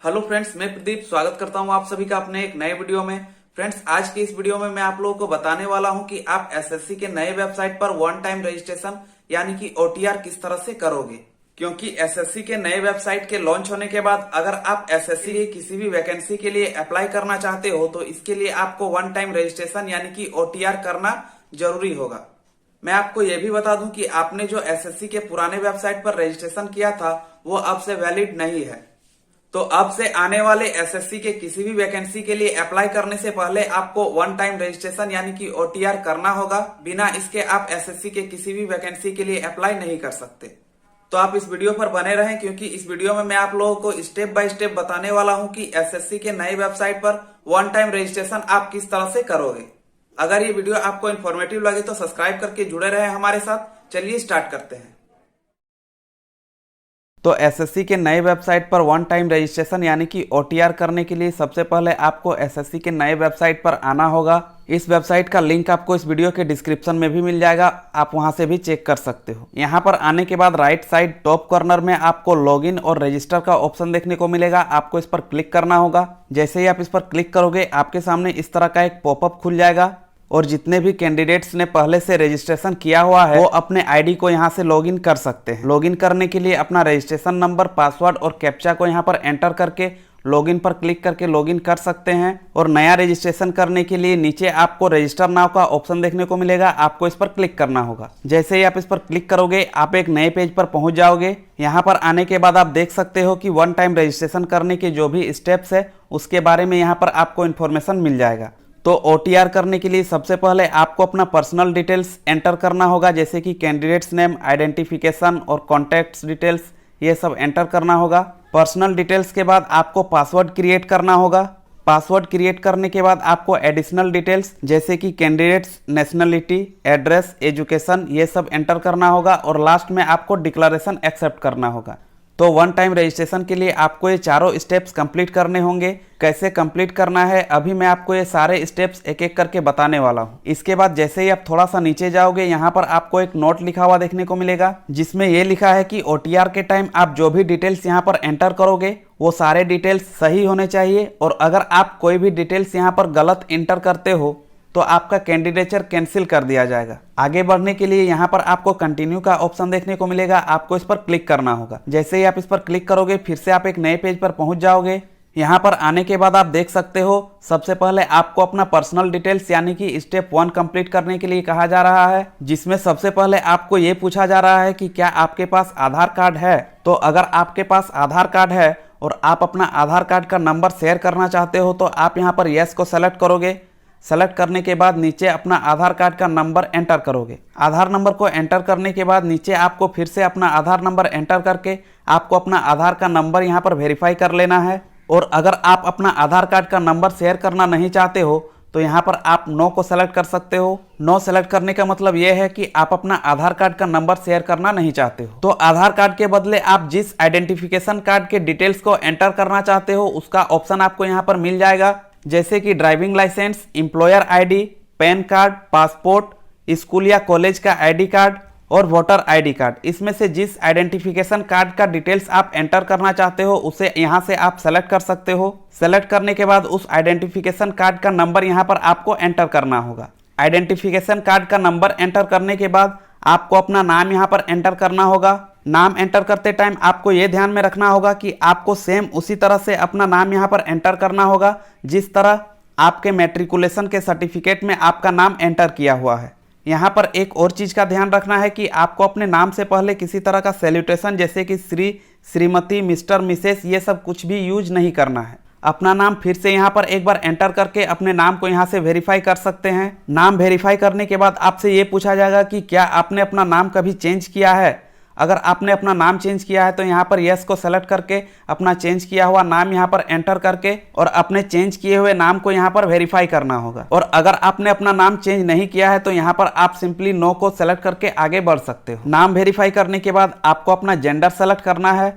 Hello friends, मैं प्रदीप स्वागत करता हूं आप सभी का अपने एक नए वीडियो में। फ्रेंड्स, आज की इस वीडियो में मैं आप लोगों को बताने वाला हूं कि आप एसएससी के नए वेबसाइट पर वन टाइम रजिस्ट्रेशन यानी कि ओटीआर किस तरह से करोगे। क्योंकि एसएससी के नए वेबसाइट के लॉन्च होने के बाद अगर आप एसएससी की किसी भी वैकेंसी के लिए अप्लाई करना चाहते हो तो इसके लिए आपको वन टाइम रजिस्ट्रेशन यानी कि ओटीआर करना जरूरी होगा। मैं आपको यह भी बता दूं कि आपने जो एसएससी के पुराने वेबसाइट पर रजिस्ट्रेशन किया था वो अब से वैलिड नहीं है। तो अब से आने वाले एसएससी के किसी भी वैकेंसी के लिए अप्लाई करने से पहले आपको वन टाइम रजिस्ट्रेशन यानी कि ओटीआर करना होगा। बिना इसके आप एसएससी के किसी भी वैकेंसी के लिए अप्लाई नहीं कर सकते। तो आप इस वीडियो पर बने रहें क्योंकि इस वीडियो में मैं आप लोगों को स्टेप बाय स्टेप बताने वाला हूं कि एसएससी के नए वेबसाइट पर वन टाइम रजिस्ट्रेशन आप किस तरह से करोगे। अगर ये वीडियो आपको इन्फॉर्मेटिव लगे तो सब्सक्राइब करके जुड़े रहे हमारे साथ। चलिए स्टार्ट करते हैं। तो एसएससी के नए वेबसाइट पर वन टाइम रजिस्ट्रेशन यानी कि ओटीआर करने के लिए सबसे पहले आपको एसएससी के नए वेबसाइट पर आना होगा। इस वेबसाइट का लिंक आपको इस वीडियो के डिस्क्रिप्शन में भी मिल जाएगा, आप वहां से भी चेक कर सकते हो। यहां पर आने के बाद राइट साइड टॉप कॉर्नर में आपको लॉगिन और रजिस्टर का ऑप्शन देखने को मिलेगा। आपको इस पर क्लिक करना होगा। जैसे ही आप इस पर क्लिक करोगे आपके सामने इस तरह का एक पॉपअप खुल जाएगा और जितने भी कैंडिडेट्स ने पहले से रजिस्ट्रेशन किया हुआ है वो अपने आईडी को यहां से लॉगिन कर सकते हैं। लॉगिन करने के लिए अपना रजिस्ट्रेशन नंबर, पासवर्ड और कैप्चा को यहां पर एंटर करके लॉगिन पर क्लिक करके लॉगिन कर सकते हैं। और नया रजिस्ट्रेशन करने के लिए नीचे आपको रजिस्टर नाउ का ऑप्शन देखने को मिलेगा, आपको इस पर क्लिक करना होगा। जैसे ही आप इस पर क्लिक करोगे आप एक नए पेज पर पहुंच जाओगे। यहाँ पर आने के बाद आप देख सकते हो कि वन टाइम रजिस्ट्रेशन करने के जो भी स्टेप्स है उसके बारे में यहाँ पर आपको इन्फॉर्मेशन मिल जाएगा। तो ओटीआर करने के लिए सबसे पहले आपको अपना पर्सनल डिटेल्स एंटर करना होगा, जैसे कि कैंडिडेट्स नेम, आइडेंटिफिकेशन और कॉन्टैक्ट्स डिटेल्स, ये सब एंटर करना होगा। पर्सनल डिटेल्स के बाद आपको पासवर्ड क्रिएट करना होगा। पासवर्ड क्रिएट करने के बाद आपको एडिशनल डिटेल्स जैसे कि कैंडिडेट्स नेशनलिटी, एड्रेस, एजुकेशन, ये सब एंटर करना होगा। और लास्ट में आपको डिक्लेरेशन एक्सेप्ट करना होगा। तो वन टाइम रजिस्ट्रेशन के लिए आपको ये चारों स्टेप्स कंप्लीट करने होंगे। कैसे कंप्लीट करना है अभी मैं आपको ये सारे स्टेप्स एक एक करके बताने वाला हूँ। इसके बाद जैसे ही आप थोड़ा सा नीचे जाओगे यहाँ पर आपको एक नोट लिखा हुआ देखने को मिलेगा, जिसमें ये लिखा है कि ओटीआर के टाइम आप जो भी डिटेल्स यहाँ पर एंटर करोगे वो सारे डिटेल्स सही होने चाहिए। और अगर आप कोई भी डिटेल्स यहाँ पर गलत एंटर करते हो तो आपका कैंडिडेचर कैंसिल कर दिया जाएगा। आगे बढ़ने के लिए यहाँ पर आपको कंटिन्यू का ऑप्शन देखने को मिलेगा, आपको इस पर क्लिक करना होगा। जैसे ही आप इस पर क्लिक करोगे फिर से आप एक नए पेज पर पहुंच जाओगे। यहाँ पर आने के बाद आप देख सकते हो सबसे पहले आपको अपना पर्सनल डिटेल्स यानी कि स्टेप 1 कंप्लीट करने के लिए कहा जा रहा है, जिसमें सबसे पहले आपको ये पूछा जा रहा है कि क्या आपके पास आधार कार्ड है। तो अगर आपके पास आधार कार्ड है और आप अपना आधार कार्ड का नंबर शेयर करना चाहते हो तो आप यहाँ पर येस को सेलेक्ट करोगे। सेलेक्ट करने के बाद नीचे अपना आधार कार्ड का नंबर एंटर करोगे। आधार नंबर को एंटर करने के बाद नीचे आपको फिर से अपना आधार नंबर एंटर करके आपको अपना आधार का नंबर यहाँ पर वेरीफाई कर लेना है। और अगर आप अपना आधार कार्ड का नंबर शेयर करना नहीं चाहते हो तो यहाँ पर आप नो को सेलेक्ट कर सकते हो। नो सेलेक्ट करने का मतलब यह है कि आप अपना आधार कार्ड का नंबर शेयर करना नहीं चाहते हो। तो आधार कार्ड के बदले आप जिस आइडेंटिफिकेशन कार्ड के डिटेल्स को एंटर करना चाहते हो उसका ऑप्शन आपको यहाँ पर मिल जाएगा, जैसे कि driving licence, employer ID, PAN card, passport, school या कॉलेज का आईडी कार्ड और वोटर आईडी कार्ड। इसमें से जिस आइडेंटिफिकेशन कार्ड का डिटेल्स आप एंटर करना चाहते हो उसे यहां से आप सेलेक्ट कर सकते हो। सेलेक्ट करने के बाद उस आइडेंटिफिकेशन कार्ड का नंबर यहां पर आपको एंटर करना होगा। आइडेंटिफिकेशन कार्ड का नंबर एंटर करने के बाद आपको अपना नाम यहां पर एंटर करना होगा। नाम एंटर करते टाइम आपको यह ध्यान में रखना होगा कि आपको सेम उसी तरह से अपना नाम यहां पर एंटर करना होगा जिस तरह आपके मैट्रिकुलेशन के सर्टिफिकेट में आपका नाम एंटर किया हुआ है। यहाँ पर एक और चीज़ का ध्यान रखना है कि आपको अपने नाम से पहले किसी तरह का सैल्यूटेशन जैसे कि श्री, श्रीमती, मिस्टर, मिसेस ये सब कुछ भी यूज नहीं करना है। अपना नाम फिर से यहाँ पर एक बार एंटर करके अपने नाम को यहाँ से वेरीफाई कर सकते हैं। नाम वेरीफाई करने के बाद आपसे ये पूछा जाएगा कि क्या आपने अपना नाम कभी चेंज किया है। अगर आपने अपना नाम चेंज किया है तो यहाँ पर यस को सेलेक्ट करके अपना चेंज किया हुआ नाम यहाँ पर एंटर करके और अपने चेंज किए हुए नाम को यहाँ पर वेरीफाई करना होगा। और अगर आपने अपना नाम चेंज नहीं किया है तो यहाँ पर आप सिंपली नो को सेलेक्ट करके आगे बढ़ सकते हो। नाम वेरीफाई करने के बाद आपको अपना जेंडर सेलेक्ट करना है।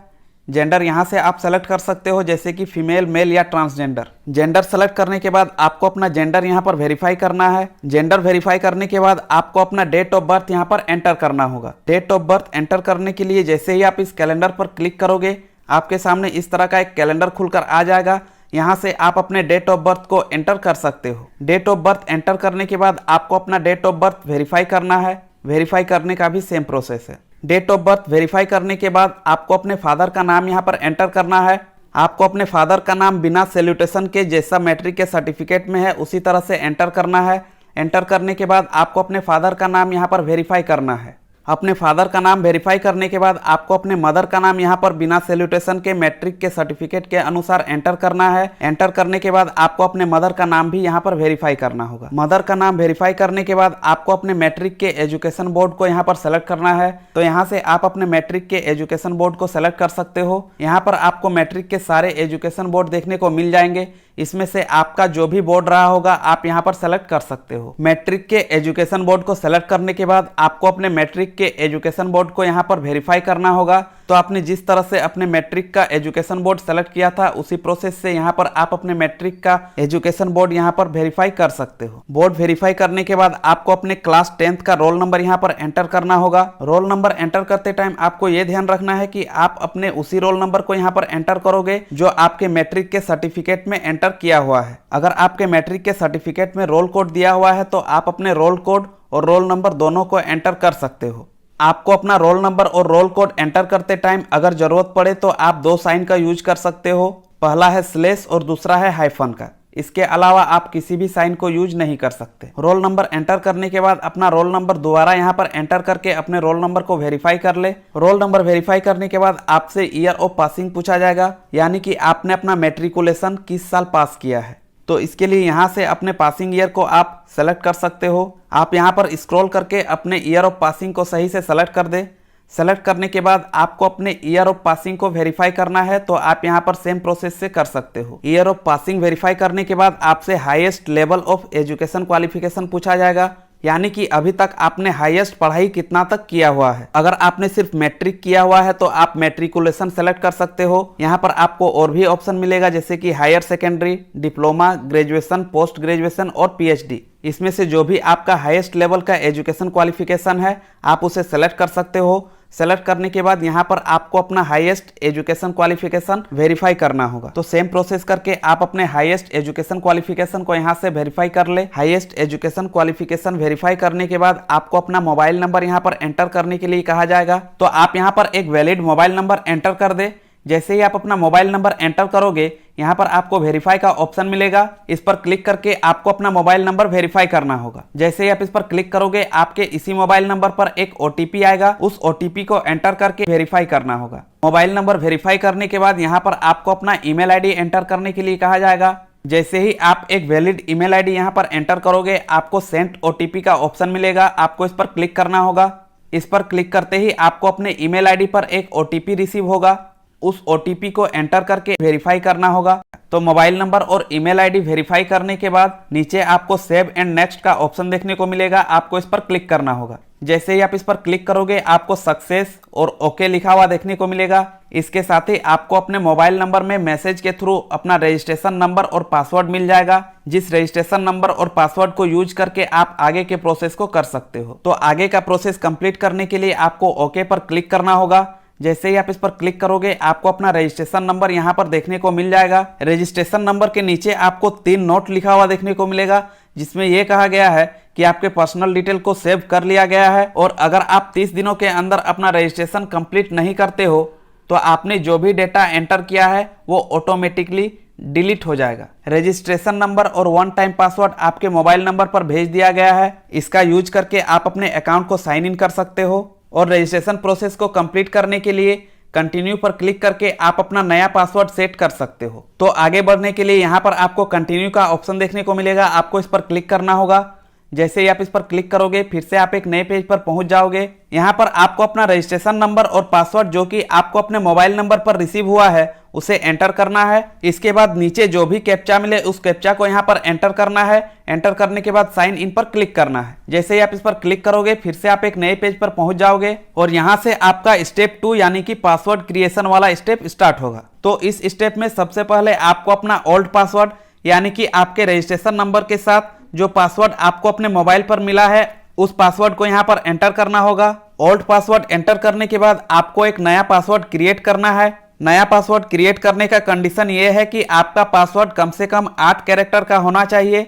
जेंडर यहाँ से आप सेलेक्ट कर सकते हो जैसे कि फीमेल, मेल या ट्रांसजेंडर। जेंडर सेलेक्ट करने के बाद आपको अपना जेंडर यहाँ पर वेरीफाई करना है। जेंडर वेरीफाई करने के बाद आपको अपना डेट ऑफ बर्थ यहाँ पर एंटर करना होगा। डेट ऑफ बर्थ एंटर करने के लिए जैसे ही आप इस कैलेंडर पर क्लिक करोगे आपके सामने इस तरह का एक कैलेंडर खुलकर आ जाएगा। यहाँ से आप अपने डेट ऑफ बर्थ को एंटर कर सकते हो। डेट ऑफ बर्थ एंटर करने के बाद आपको अपना डेट ऑफ बर्थ वेरीफाई करना है। वेरीफाई करने का भी सेम प्रोसेस है। डेट ऑफ बर्थ वेरीफाई करने के बाद आपको अपने फादर का नाम यहाँ पर एंटर करना है। आपको अपने फादर का नाम बिना सैल्यूटेशन के जैसा मैट्रिक के सर्टिफिकेट में है उसी तरह से एंटर करना है। एंटर करने के बाद आपको अपने फादर का नाम यहाँ पर वेरीफाई करना है। अपने फादर का नाम वेरीफाई करने के बाद आपको अपने मदर का नाम यहाँ पर बिना सैल्यूटेशन के मैट्रिक के सर्टिफिकेट के अनुसार एंटर करना है। एंटर करने के बाद आपको अपने मदर का नाम भी यहाँ पर वेरीफाई करना होगा। मदर का नाम वेरीफाई करने के बाद आपको अपने मैट्रिक के एजुकेशन बोर्ड को यहाँ पर सेलेक्ट करना है। तो यहाँ से आप अपने मैट्रिक के एजुकेशन बोर्ड को सेलेक्ट कर सकते हो। यहाँ पर आपको मैट्रिक के सारे एजुकेशन बोर्ड देखने को मिल जाएंगे। इसमें से आपका जो भी बोर्ड रहा होगा आप यहाँ पर सेलेक्ट कर सकते हो। मैट्रिक के एजुकेशन बोर्ड को सेलेक्ट करने के बाद आपको अपने मैट्रिक के एजुकेशन बोर्ड को यहाँ पर वेरीफाई करना होगा। तो आपने जिस तरह से अपने मैट्रिक का एजुकेशन बोर्ड सेलेक्ट किया था उसी प्रोसेस से यहाँ पर आप अपने मैट्रिक का एजुकेशन बोर्ड यहाँ पर वेरीफाई कर सकते हो। बोर्ड वेरीफाई करने के बाद आपको अपने क्लास 10th का रोल नंबर यहाँ पर एंटर करना होगा। रोल नंबर एंटर करते टाइम आपको ये ध्यान रखना है कि आप अपने उसी रोल नंबर को यहाँ पर एंटर करोगे जो आपके मैट्रिक के सर्टिफिकेट में एंटर किया हुआ है। अगर आपके मैट्रिक के सर्टिफिकेट में रोल कोड दिया हुआ है तो आप अपने रोल कोड और रोल नंबर दोनों को एंटर कर सकते हो। आपको अपना रोल नंबर और रोल कोड एंटर करते टाइम अगर जरूरत पड़े तो आप दो साइन का यूज कर सकते हो। पहला है स्लेश और दूसरा है हाइफन का। इसके अलावा आप किसी भी साइन को यूज नहीं कर सकते। रोल नंबर एंटर करने के बाद अपना रोल नंबर दोबारा यहाँ पर एंटर करके अपने रोल नंबर को वेरीफाई कर ले। रोल नंबर वेरीफाई करने के बाद आपसे ईयर ऑफ पासिंग पूछा जाएगा, यानी कि आपने अपना मैट्रिकुलेशन किस साल पास किया है। तो इसके लिए यहाँ से अपने पासिंग ईयर को आप सेलेक्ट कर सकते हो। आप यहाँ पर स्क्रॉल करके अपने ईयर ऑफ पासिंग को सही से सेलेक्ट कर दे। सेलेक्ट करने के बाद आपको अपने ईयर ऑफ पासिंग को वेरीफाई करना है तो आप यहाँ पर सेम प्रोसेस से कर सकते हो। ईयर ऑफ पासिंग वेरीफाई करने के बाद आपसे highest level of education qualification पूछा जाएगा, यानी कि अभी तक आपने हाईएस्ट पढ़ाई कितना तक किया हुआ है। अगर आपने सिर्फ मैट्रिक किया हुआ है तो आप मैट्रिकुलेशन सेलेक्ट कर सकते हो। यहाँ पर आपको और भी ऑप्शन मिलेगा जैसे कि higher secondary, diploma, graduation, post graduation और पीएचडी। इसमें से जो भी आपका हाईएस्ट लेवल का एजुकेशन क्वालिफिकेशन है आप उसे सेलेक्ट कर सकते हो। सेलेक्ट करने के बाद यहाँ पर आपको अपना हाईएस्ट एजुकेशन क्वालिफिकेशन वेरीफाई करना होगा। तो सेम प्रोसेस करके आप अपने हाईएस्ट एजुकेशन क्वालिफिकेशन को यहाँ से वेरीफाई कर ले। हाईएस्ट एजुकेशन क्वालिफिकेशन वेरीफाई करने के बाद आपको अपना मोबाइल नंबर यहाँ पर एंटर करने के लिए कहा जाएगा। तो आप यहाँ पर एक वैलिड मोबाइल नंबर एंटर कर दे। जैसे ही आप अपना मोबाइल नंबर एंटर करोगे यहाँ पर आपको वेरीफाई का ऑप्शन मिलेगा। इस पर क्लिक करके आपको अपना मोबाइल नंबर वेरीफाई करना होगा। जैसे ही आप इस पर क्लिक करोगे आपके इसी मोबाइल नंबर पर एक ओटीपी आएगा। उस ओटीपी को एंटर करके वेरीफाई करना होगा। मोबाइल नंबर वेरीफाई करने के बाद यहाँ पर आपको अपना ईमेल आईडी एंटर करने के लिए कहा जाएगा। जैसे ही आप एक वैलिड ईमेल आईडी यहाँ पर एंटर करोगे आपको सेंड ओटीपी का ऑप्शन मिलेगा। आपको इस पर क्लिक करना होगा। इस पर क्लिक करते ही आपको अपने ईमेल आईडी पर एक ओटीपी रिसीव होगा। उस ओटीपी को एंटर करके वेरीफाई करना होगा। तो मोबाइल नंबर और ईमेल आईडी वेरीफाई करने के बाद नीचे आपको सेव एंड नेक्स्ट का ऑप्शन देखने को मिलेगा। आपको इस पर क्लिक करना होगा। जैसे ही आप इस पर क्लिक करोगे आपको सक्सेस और ओके लिखा हुआ देखने को मिलेगा। इसके साथ ही आपको अपने मोबाइल नंबर में मैसेज के थ्रू अपना रजिस्ट्रेशन नंबर और पासवर्ड मिल जाएगा, जिस रजिस्ट्रेशन नंबर और पासवर्ड को यूज करके आप आगे के प्रोसेस को कर सकते हो। तो आगे का प्रोसेस कंप्लीट करने के लिए आपको ओके पर क्लिक करना होगा। जैसे ही आप इस पर क्लिक करोगे आपको अपना रजिस्ट्रेशन नंबर यहाँ पर देखने को मिल जाएगा। रजिस्ट्रेशन नंबर के नीचे आपको 3 नोट लिखा हुआ देखने को मिलेगा, जिसमें यह कहा गया है कि आपके पर्सनल डिटेल को सेव कर लिया गया है और अगर आप 30 दिनों के अंदर अपना रजिस्ट्रेशन कंप्लीट नहीं करते हो तो आपने जो भी डेटा एंटर किया है वो ऑटोमेटिकली डिलीट हो जाएगा। रजिस्ट्रेशन नंबर और 1 टाइम पासवर्ड आपके मोबाइल नंबर पर भेज दिया गया है। इसका यूज करके आप अपने अकाउंट को साइन इन कर सकते हो और रजिस्ट्रेशन प्रोसेस को कंप्लीट करने के लिए कंटिन्यू पर क्लिक करके आप अपना नया पासवर्ड सेट कर सकते हो। तो आगे बढ़ने के लिए यहाँ पर आपको कंटिन्यू का ऑप्शन देखने को मिलेगा। आपको इस पर क्लिक करना होगा। जैसे ही आप इस पर क्लिक करोगे फिर से आप एक नए पेज पर पहुंच जाओगे। यहाँ पर आपको अपना रजिस्ट्रेशन नंबर और पासवर्ड जो कि आपको अपने मोबाइल नंबर पर रिसीव हुआ है उसे एंटर करना है। इसके बाद नीचे जो भी कैप्चा मिले उस कैप्चा को यहाँ पर एंटर करना है। एंटर करने के बाद साइन इन पर क्लिक करना है। जैसे ही आप इस पर क्लिक करोगे फिर से आप एक नए पेज पर पहुंच जाओगे और यहाँ से आपका स्टेप 2 यानी कि पासवर्ड क्रिएशन वाला स्टेप स्टार्ट होगा। तो इस स्टेप में सबसे पहले आपको अपना ओल्ड पासवर्ड यानी कि आपके रजिस्ट्रेशन नंबर के साथ जो पासवर्ड आपको अपने मोबाइल पर मिला है उस पासवर्ड को यहाँ पर एंटर करना होगा। ओल्ड पासवर्ड एंटर करने के बाद आपको एक नया पासवर्ड क्रिएट करना है। नया पासवर्ड क्रिएट करने का कंडीशन ये है कि आपका पासवर्ड कम से कम 8 कैरेक्टर का होना चाहिए।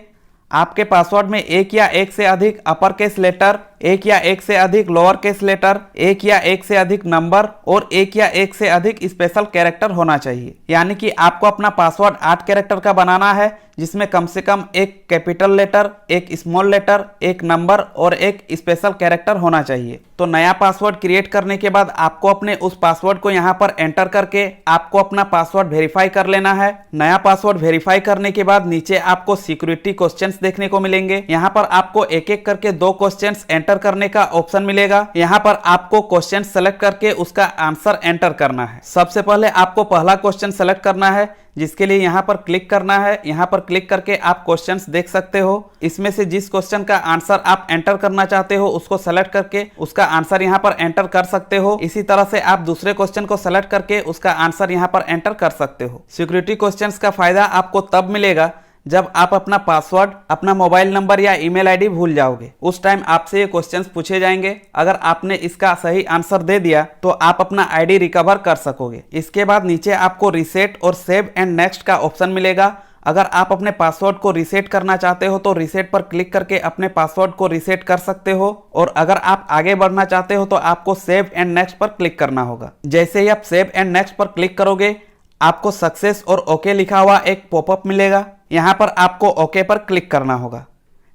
आपके पासवर्ड में एक या एक से अधिक अपर केस लेटर, एक या एक से अधिक लोअर केस लेटर, एक या एक से अधिक नंबर और एक या एक से अधिक स्पेशल कैरेक्टर होना चाहिए। यानी कि आपको अपना पासवर्ड 8 कैरेक्टर का बनाना है, जिसमें कम से कम एक कैपिटल लेटर, एक स्मॉल लेटर, एक नंबर और एक स्पेशल कैरेक्टर होना चाहिए। तो नया पासवर्ड क्रिएट करने के बाद आपको अपने उस पासवर्ड को यहाँ पर एंटर करके आपको अपना पासवर्ड वेरीफाई कर लेना है। नया पासवर्ड वेरीफाई करने के बाद नीचे आपको सिक्योरिटी क्वेश्चंस देखने को मिलेंगे। यहाँ पर आपको एक एक करके 2 क्वेश्चंस एंटर करने का ऑप्शन मिलेगा। यहाँ पर आपको क्वेश्चन सेलेक्ट करके उसका आंसर एंटर करना है। सबसे पहले आपको पहला क्वेश्चन सेलेक्ट करना है, जिसके लिए यहाँ पर क्लिक करना है। यहाँ पर क्लिक करके आप क्वेश्चंस देख सकते हो। इसमें से जिस क्वेश्चन का आंसर आप एंटर करना चाहते हो उसको सेलेक्ट करके उसका आंसर यहाँ पर एंटर कर सकते हो। इसी तरह से आप दूसरे क्वेश्चन को सेलेक्ट करके उसका आंसर यहाँ पर एंटर कर सकते हो। सिक्योरिटी क्वेश्चंस का फायदा आपको तब मिलेगा जब आप अपना पासवर्ड, अपना मोबाइल नंबर या ईमेल आईडी भूल जाओगे। उस टाइम आपसे ये क्वेश्चंस पूछे जाएंगे। अगर आपने इसका सही आंसर दे दिया तो आप अपना आईडी रिकवर कर सकोगे। इसके बाद नीचे आपको रीसेट और सेव एंड नेक्स्ट का ऑप्शन मिलेगा। अगर आप अपने पासवर्ड को रीसेट करना चाहते हो तो रीसेट पर क्लिक करके अपने पासवर्ड को रीसेट कर सकते हो, और अगर आप आगे बढ़ना चाहते हो तो आपको सेव एंड नेक्स्ट पर क्लिक करना होगा। जैसे ही आप सेव एंड नेक्स्ट पर क्लिक करोगे आपको सक्सेस और ओके लिखा हुआ एक पॉपअप मिलेगा। यहाँ पर आपको ओके पर क्लिक करना होगा।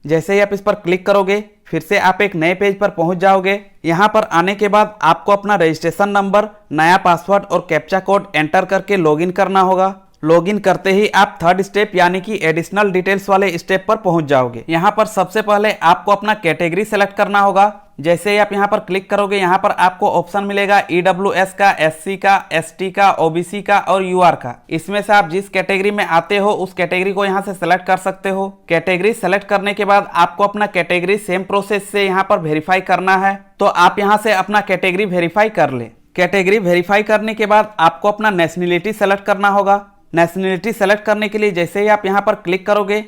जैसे ही आप इस पर क्लिक करोगे फिर से आप एक नए पेज पर पहुंच जाओगे। यहाँ पर आने के बाद आपको अपना रजिस्ट्रेशन नंबर, नया पासवर्ड और कैप्चा कोड एंटर करके लॉगिन करना होगा। लॉगिन करते ही आप थर्ड स्टेप यानी कि एडिशनल डिटेल्स वाले स्टेप पर पहुंच जाओगे। यहाँ पर सबसे पहले आपको अपना कैटेगरी सेलेक्ट करना होगा। जैसे ही आप यहाँ पर क्लिक करोगे यहाँ पर आपको ऑप्शन मिलेगा EWS का, SC का, ST का, OBC का और UR का। इसमें से आप जिस कैटेगरी में आते हो उस कैटेगरी को यहाँ से सेलेक्ट कर सकते हो। कैटेगरी सेलेक्ट करने के बाद आपको अपना कैटेगरी सेम प्रोसेस से यहाँ पर वेरीफाई करना है। तो आप यहाँ से अपना कैटेगरी वेरीफाई कर ले। कैटेगरी वेरीफाई करने के बाद आपको अपना नेशनलिटी सेलेक्ट करना होगा। नेशनलिटी सेलेक्ट करने के लिए जैसे ही आप यहाँ पर क्लिक करोगे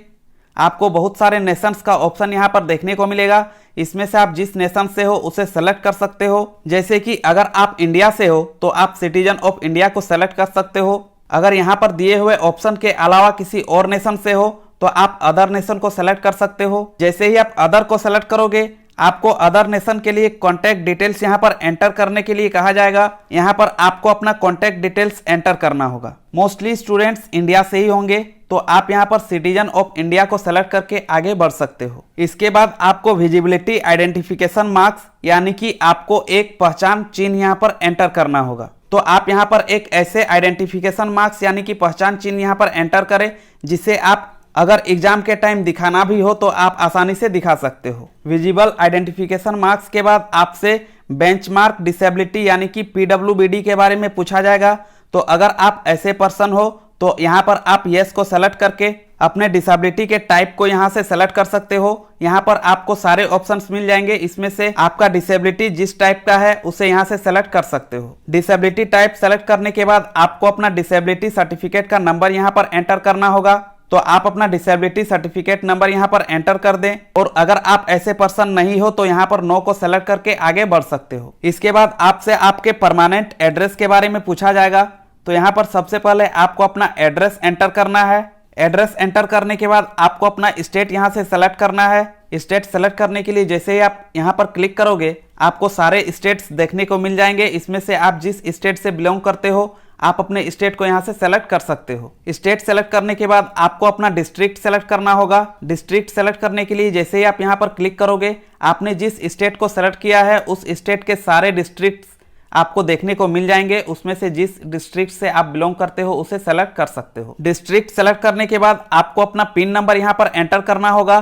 आपको बहुत सारे नेशंस का ऑप्शन यहाँ पर देखने को मिलेगा। इसमें से आप जिस नेशन से हो उसे सेलेक्ट कर सकते हो। जैसे कि अगर आप इंडिया से हो तो आप सिटीजन ऑफ इंडिया को सेलेक्ट कर सकते हो। अगर यहाँ पर दिए हुए ऑप्शन के अलावा किसी और नेशन से हो तो आप अदर नेशन को सेलेक्ट कर सकते हो। जैसे ही आप अदर को सेलेक्ट करोगे आपको अदर नेशन के लिए कॉन्टैक्ट डिटेल्स यहाँ पर एंटर करने के लिए कहा जाएगा। यहाँ पर आपको अपना कॉन्टैक्ट डिटेल्स एंटर करना होगा। मोस्टली स्टूडेंट्स इंडिया से ही होंगे तो आप यहाँ पर सिटीजन ऑफ इंडिया को सेलेक्ट करके आगे बढ़ सकते हो। इसके बाद आपको विजिबिलिटी आइडेंटिफिकेशन मार्क्स यानी कि आपको एक पहचान चिन्ह यहाँ पर एंटर करना होगा। तो आप यहाँ पर एक ऐसे आइडेंटिफिकेशन मार्क्स यानी कि पहचान चिन्ह यहाँ पर एंटर करें जिसे आप अगर एग्जाम के टाइम दिखाना भी हो तो आप आसानी से दिखा सकते हो। विजिबल आइडेंटिफिकेशन मार्क्स के बाद आपसे बेंचमार्क डिसेबिलिटी यानी कि PWBD के बारे में पूछा जाएगा। तो अगर आप ऐसे पर्सन हो तो यहाँ पर आप यस को सेलेक्ट करके अपने डिसेबिलिटी के टाइप को यहाँ से सेलेक्ट कर सकते हो। यहाँ पर आपको सारे ऑप्शंस मिल जाएंगे। इसमें से आपका डिसेबिलिटी जिस टाइप का है उसे यहाँ से सेलेक्ट कर सकते हो। डिसेबिलिटी टाइप सेलेक्ट करने के बाद आपको अपना डिसेबिलिटी सर्टिफिकेट का नंबर यहाँ पर एंटर करना होगा। तो आप अपना डिसेबिलिटी सर्टिफिकेट नंबर यहाँ पर एंटर कर दें, और अगर आप ऐसे पर्सन नहीं हो तो यहाँ पर नो को सेलेक्ट करके आगे बढ़ सकते हो। इसके बाद आपसे आपके परमानेंट एड्रेस के बारे में पूछा जाएगा। तो यहाँ पर सबसे पहले आपको अपना एड्रेस एंटर करना है। एड्रेस एंटर करने के बाद आपको अपना स्टेट यहाँ से सेलेक्ट करना है। स्टेट सेलेक्ट करने के लिए जैसे ही आप यहाँ पर क्लिक करोगे आपको सारे स्टेट्स देखने को मिल जाएंगे। इसमें से आप जिस स्टेट से बिलोंग करते हो आप अपने स्टेट को यहाँ से सेलेक्ट कर सकते हो। स्टेट सेलेक्ट करने के बाद आपको अपना डिस्ट्रिक्ट सेलेक्ट करना होगा। डिस्ट्रिक्ट सेलेक्ट करने के लिए जैसे ही आप यहाँ पर क्लिक करोगे आपने जिस स्टेट को सेलेक्ट किया है उस स्टेट के सारे डिस्ट्रिक्ट्स आपको देखने को मिल जाएंगे। उसमें से जिस डिस्ट्रिक्ट से आप बिलोंग करते हो उसे सेलेक्ट कर सकते हो। डिस्ट्रिक्ट सेलेक्ट करने के बाद आपको अपना पिन नंबर यहाँ पर एंटर करना होगा।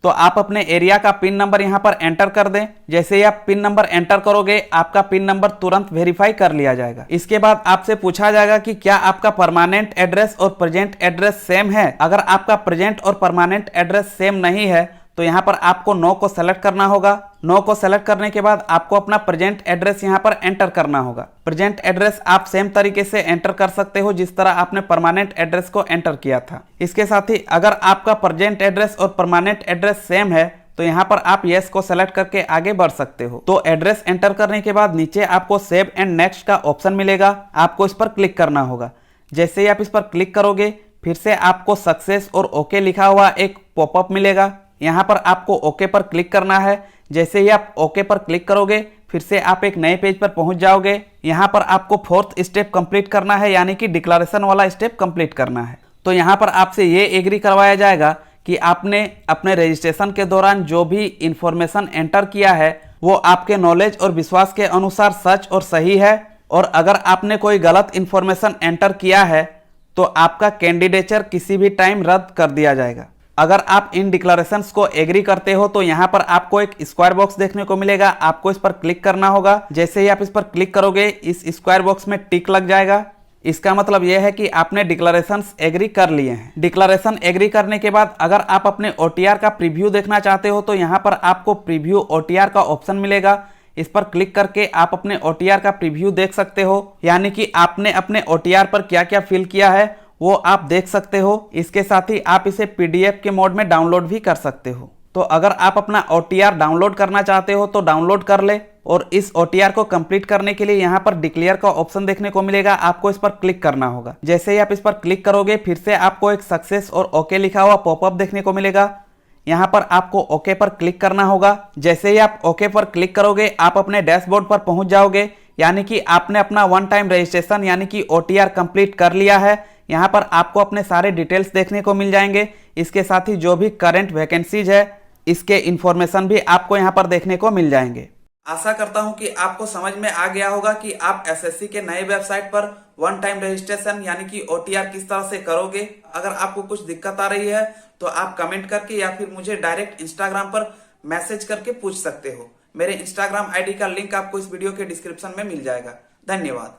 तो आप अपने एरिया का पिन नंबर यहाँ पर एंटर कर दें। जैसे ही आप पिन नंबर एंटर करोगे आपका पिन नंबर तुरंत वेरीफाई कर लिया जाएगा। इसके बाद आपसे पूछा जाएगा कि क्या आपका परमानेंट एड्रेस और प्रेजेंट एड्रेस सेम है। अगर आपका प्रेजेंट और परमानेंट एड्रेस सेम नहीं है तो यहाँ पर आपको नो को सेलेक्ट करना होगा। नो को सेलेक्ट करने के बाद आपको अपना प्रेजेंट एड्रेस यहाँ पर एंटर करना होगा। प्रेजेंट एड्रेस आप सेम तरीके से एंटर कर सकते हो जिस तरह आपने परमानेंट एड्रेस को एंटर किया था। इसके साथ ही अगर आपका प्रेजेंट एड्रेस और परमानेंट एड्रेस सेम है तो यहाँ पर आप यस को सेलेक्ट करके आगे बढ़ सकते हो। तो एड्रेस एंटर करने के बाद नीचे आपको सेव एंड नेक्स्ट का ऑप्शन मिलेगा, आपको इस पर क्लिक करना होगा। जैसे ही आप इस पर क्लिक करोगे फिर से आपको सक्सेस और ओके लिखा हुआ एक पॉपअप मिलेगा। यहाँ पर आपको ओके पर क्लिक करना है। जैसे ही आप ओके पर क्लिक करोगे फिर से आप एक नए पेज पर पहुंच जाओगे। यहाँ पर आपको 4th स्टेप कंप्लीट करना है, यानी कि डिक्लेरेशन वाला स्टेप कंप्लीट करना है। तो यहाँ पर आपसे ये एग्री करवाया जाएगा कि आपने अपने रजिस्ट्रेशन के दौरान जो भी इंफॉर्मेशन एंटर किया है वो आपके नॉलेज और विश्वास के अनुसार सच और सही है, और अगर आपने कोई गलत इंफॉर्मेशन एंटर किया है तो आपका कैंडिडेचर किसी भी टाइम रद्द कर दिया जाएगा। अगर आप इन डिक्लेरेशंस को एग्री करते हो तो यहाँ पर आपको एक स्क्वायर बॉक्स देखने को मिलेगा, आपको इस पर क्लिक करना होगा। जैसे ही आप इस पर क्लिक करोगे इस स्क्वायर बॉक्स में टिक लग जाएगा। इसका मतलब यह है कि आपने डिक्लेरेशंस एग्री कर लिए हैं। डिक्लेरेशन एग्री करने के बाद अगर आप अपने OTR का प्रीव्यू देखना चाहते हो तो यहाँ पर आपको प्रीव्यू OTR का ऑप्शन मिलेगा। इस पर क्लिक करके आप अपने OTR का प्रीव्यू देख सकते हो, यानी कि आपने अपने OTR पर क्या क्या फिल किया है वो आप देख सकते हो। इसके साथ ही आप इसे PDF के मोड में डाउनलोड भी कर सकते हो। तो अगर आप अपना OTR डाउनलोड करना चाहते हो तो डाउनलोड कर ले, और इस OTR को कंप्लीट करने के लिए यहाँ पर डिक्लेयर का ऑप्शन देखने को मिलेगा, आपको इस पर क्लिक करना होगा। जैसे ही आप इस पर क्लिक करोगे फिर से आपको एक सक्सेस और ओके लिखा हुआ पॉपअप देखने को मिलेगा। यहाँ पर आपको ओके पर क्लिक करना होगा। जैसे ही आप ओके पर क्लिक करोगे आप अपने डैशबोर्ड पर पहुंच जाओगे, यानी कि आपने अपना 1 टाइम रजिस्ट्रेशन यानी कि OTR कंप्लीट कर लिया है। यहाँ पर आपको अपने सारे डिटेल्स देखने को मिल जाएंगे। इसके साथ ही जो भी करंट वैकेंसीज है इसके इंफॉर्मेशन भी आपको यहाँ पर देखने को मिल जाएंगे। आशा करता हूँ कि आपको समझ में आ गया होगा कि आप SSC के नए वेबसाइट पर 1 टाइम रजिस्ट्रेशन यानी कि OTR किस तरह से करोगे। अगर आपको कुछ दिक्कत आ रही है तो आप कमेंट करके या फिर मुझे डायरेक्ट इंस्टाग्राम पर मैसेज करके पूछ सकते हो। मेरे इंस्टाग्राम ID का लिंक आपको इस वीडियो के डिस्क्रिप्शन में मिल जाएगा। धन्यवाद।